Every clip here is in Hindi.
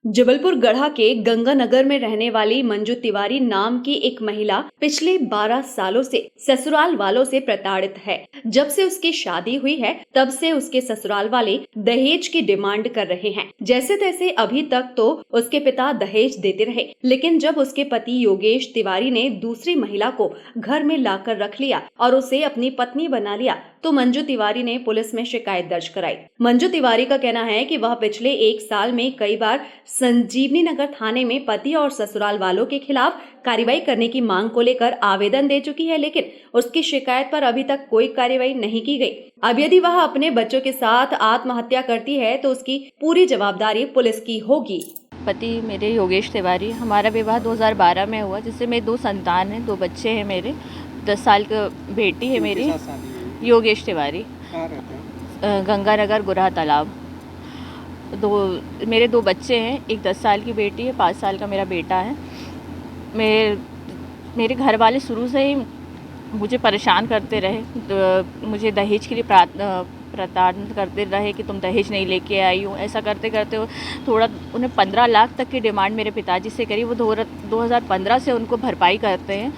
जबलपुर गढ़ा के गंगानगर में रहने वाली मंजू तिवारी नाम की एक महिला पिछले 12 सालों से ससुराल वालों से प्रताड़ित है। जब से उसकी शादी हुई है तब से उसके ससुराल वाले दहेज की डिमांड कर रहे हैं। जैसे तैसे अभी तक तो उसके पिता दहेज देते रहे, लेकिन जब उसके पति योगेश तिवारी ने दूसरी महिला को घर में लाकर रख लिया और उसे अपनी पत्नी बना लिया तो मंजू तिवारी ने पुलिस में शिकायत दर्ज कराई। मंजू तिवारी का कहना है कि वह पिछले 1 साल में कई बार संजीवनी नगर थाने में पति और ससुराल वालों के खिलाफ कार्रवाई करने की मांग को लेकर आवेदन दे चुकी है, लेकिन उसकी शिकायत पर अभी तक कोई कार्रवाई नहीं की गई। अब यदि वह अपने बच्चों के साथ आत्महत्या करती है तो उसकी पूरी जवाबदारी पुलिस की होगी। पति मेरे योगेश तिवारी, हमारा विवाह 2012 में हुआ, जिससे मेरे 2 संतान हैं, 2 बच्चे हैं मेरे। 10 साल की बेटी है मेरी। योगेश तिवारी, गंगानगर गुरहा तालाब। मेरे 2 बच्चे हैं, एक 10 साल की बेटी है, 5 साल का मेरा बेटा है। मेरे घर वाले शुरू से ही मुझे परेशान करते रहे, मुझे दहेज के लिए प्रताड़ित करते रहे कि तुम दहेज नहीं लेके आई हो। ऐसा करते करते थोड़ा उन्हें 15 लाख तक की डिमांड मेरे पिताजी से करी। वो 2015 से उनको भरपाई करते हैं।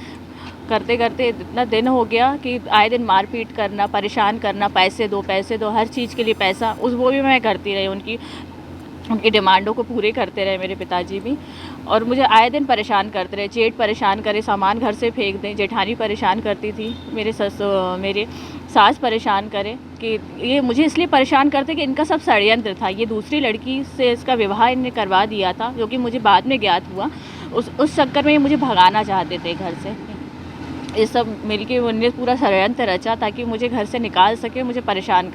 करते करते इतना दिन हो गया कि आए दिन मारपीट करना, परेशान करना, पैसे दो, हर चीज़ के लिए पैसा, वो भी मैं करती रही। उनकी डिमांडों को पूरे करते रहे मेरे पिताजी भी, और मुझे आए दिन परेशान करते रहे। जेठ परेशान करे, सामान घर से फेंक दें। जेठानी परेशान करती थी, मेरे सास परेशान करे कि ये मुझे इसलिए परेशान करते कि इनका सब षड्यंत्र था। ये दूसरी लड़की से इसका विवाह इन्हें करवा दिया था, जो कि मुझे बाद में ज्ञात हुआ। उस चक्कर में ये मुझे भगाना चाहते थे घर से। ये सब मिलके उन्होंने पूरा षड्यंत्र रचा ताकि मुझे घर से निकाल सके, मुझे परेशान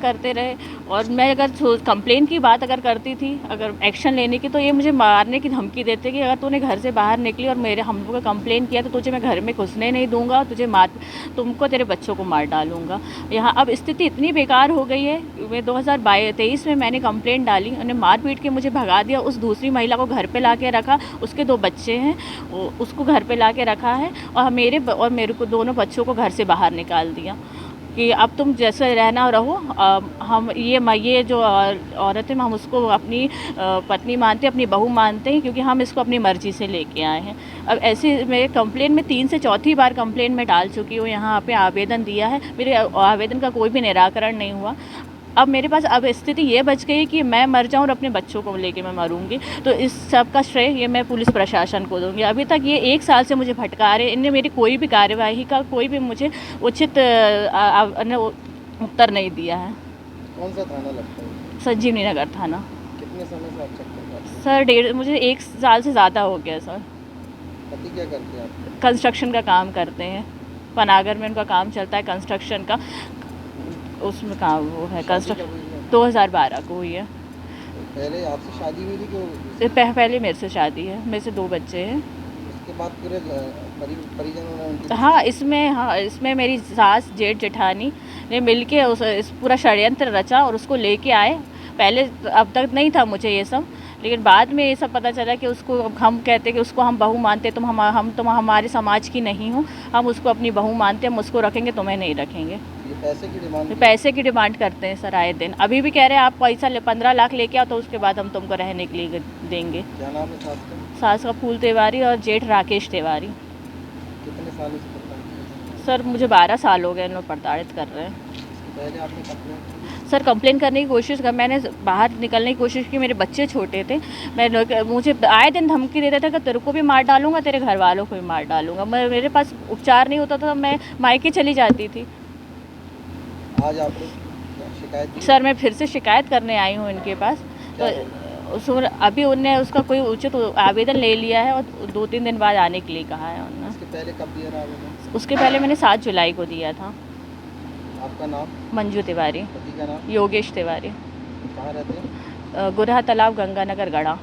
करते रहे। और मैं अगर कंप्लेन की बात अगर करती थी, अगर एक्शन लेने की, तो ये मुझे मारने की धमकी देते कि अगर तूने घर से बाहर निकली और हम लोग का कंप्लेन किया तो तुझे मैं घर में घुसने नहीं दूंगा, तुमको तेरे बच्चों को मार डालूंगा। यहाँ अब स्थिति इतनी बेकार हो गई है। मैं 2023 में मैंने कंप्लेंट डाली, उन्हें मार पीट के मुझे भगा दिया। उस दूसरी महिला को घर पर ला के रखा, उसके 2 बच्चे हैं, उसको घर पर ला के रखा है, और मेरे को दोनों बच्चों को घर से बाहर निकाल दिया कि अब तुम जैसे रहना रहो। हम ये जो औरत है, हम उसको अपनी पत्नी मानते हैं, अपनी बहू मानते हैं, क्योंकि हम इसको अपनी मर्ज़ी से लेके आए हैं। अब ऐसे मेरे कंप्लेन में 3 से चौथी बार कंप्लेन में डाल चुकी हूँ, यहाँ पे आवेदन दिया है। मेरे आवेदन का कोई भी निराकरण नहीं हुआ। अब मेरे पास अब स्थिति ये बच गई कि मैं मर जाऊँ और अपने बच्चों को लेके मैं मरूंगी। तो इस सब का श्रेय ये मैं पुलिस प्रशासन को दूंगी। अभी तक ये 1 साल से मुझे भटका रहे, इनने मेरी कोई भी कार्यवाही का कोई भी मुझे उचित उत्तर नहीं दिया है। कौन सा थाना लगता है? संजीवनी नगर थाना। कितने समय से आप चक्कर काट? सर मुझे 1 साल से ज़्यादा हो गया सर। पति क्या करते हैं आप? कंस्ट्रक्शन का काम करते हैं, पनागर में उनका काम चलता है कंस्ट्रक्शन का। उसमें काम वो है कंस्ट्रक्शन। 2012 को हुई है। पहले आपसे शादी हुई थी कि पहले मेरे से शादी है, मेरे से 2 बच्चे हैं। उसके बाद पूरे परिजन? हाँ, इसमें मेरी सास, जेठ, जेठानी ने मिलके इस पूरा षड्यंत्र रचा और उसको लेके आए। पहले अब तक नहीं था मुझे ये सब, लेकिन बाद में ये सब पता चला कि उसको हम कहते कि उसको हम बहू मानते, तुम हमारे समाज की नहीं हो, हम उसको अपनी बहू मानते, हम उसको रखेंगे, तुम्हें नहीं रखेंगे। ये पैसे की डिमांड करते हैं सर आए दिन। अभी भी कह रहे हैं आप पैसा 15 लाख लेके आओ तो उसके बाद हम तुमको रहने के लिए देंगे। क्या नाम है सास का? सास का फूल तिवारी और जेठ राकेश तिवारी। कितने सालों से प्रताड़ित? सर मुझे 12 साल हो गए इन लोग प्रताड़ित कर रहे हैं। पहले आपने कंप्लेंट? सर कंप्लेन करने की कोशिश कर, मैंने बाहर निकलने की कोशिश की, मेरे बच्चे छोटे थे। मुझे आए दिन धमकी देते थे कि तेरे को भी मार डालूंगा, तेरे घर वालों को भी मार डालूंगा। मेरे पास उपचार नहीं होता था, मैं मायके चली जाती थी। आज आपने शिकायत की? सर मैं फिर से शिकायत करने आई हूँ इनके पास। तो अभी उनने उसका कोई उचित आवेदन ले लिया है और 2-3 दिन बाद आने के लिए कहा है उन्होंने। उसके पहले कब दिया आवेदन? उसके पहले मैंने 7 जुलाई को दिया था। आपका नाम? मंजू तिवारी। पति का नाम? योगेश तिवारी। कहाँ रहते हैं? गुरहा तालाब, गंगानगर, गढ़ा।